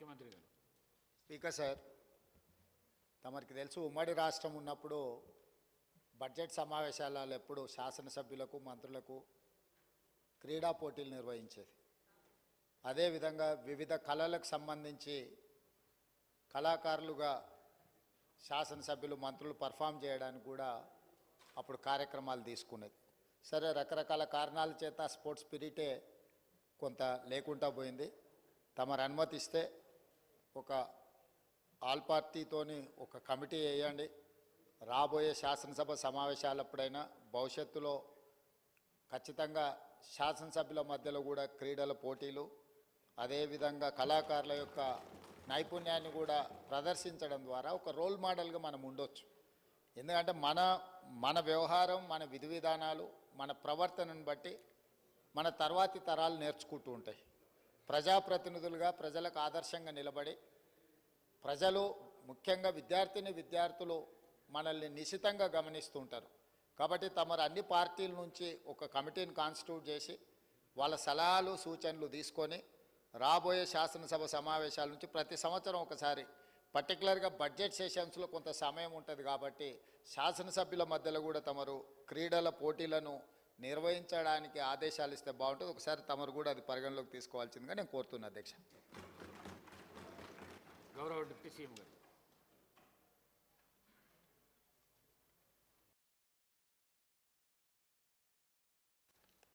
ముఖ్యమంత్రి గారు. Speaker sir, తమరికి తెలుసు ఉమ్మడి రాష్ట్రం ఉన్నప్పుడు బడ్జెట్ సమావేశాలలో ఎప్పుడు శాసనసభ్యులకు మంత్రులకు క్రీడా పోటీలు నిర్వహించేది. అదేవిధంగా వివిధ కళలకు సంబంధించి కళాకారులుగా శాసనసభ్యులు మంత్రులు పర్ఫామ్ చేయడానికి కూడా అప్పుడు కార్యక్రమాలు తీసుకునేది. సరే, రకరకాల కారణాల చేత స్పోర్ట్స్ స్పిరిటే కొంత లేకుండా పోయింది. తమరు అనుమతిస్తే ఒక ఆల్ పార్టీతోని ఒక కమిటీ వేయండి. రాబోయే శాసనసభ సమావేశాలప్పుడైనా భవిష్యత్తులో ఖచ్చితంగా శాసనసభ్యుల మధ్యలో కూడా క్రీడల పోటీలు, అదేవిధంగా కళాకారుల యొక్క నైపుణ్యాన్ని కూడా ప్రదర్శించడం ద్వారా ఒక రోల్ మోడల్గా మనం ఉండొచ్చు. ఎందుకంటే మన వ్యవహారం, మన విధి విధానాలు, మన ప్రవర్తనను బట్టి మన తర్వాతి తరాలు నేర్చుకుంటూ ఉంటాయి. ప్రజాప్రతినిధులుగా ప్రజలకు ఆదర్శంగా నిలబడి ప్రజలు, ముఖ్యంగా విద్యార్థులు మనల్ని నిశితంగా గమనిస్తూ ఉంటారు. కాబట్టి తమరు అన్ని పార్టీల నుంచి ఒక కమిటీని కాన్స్టిట్యూట్ చేసి వాళ్ళ సలహాలు సూచనలు తీసుకొని రాబోయే శాసనసభ సమావేశాల నుంచి ప్రతి సంవత్సరం ఒకసారి, పర్టికులర్గా బడ్జెట్ సెషన్స్లో కొంత సమయం ఉంటుంది కాబట్టి శాసనసభ్యుల మధ్యలో కూడా తమరు క్రీడల పోటీలను నిర్వహించడానికి ఆదేశాలు ఇస్తే బాగుంటుంది. ఒకసారి తమరు కూడా అది పరిగణలోకి తీసుకోవాల్సిందిగా నేను కోరుతున్నా అధ్యక్ష. గౌరవ డిప్యూటీ సీఎం గారు.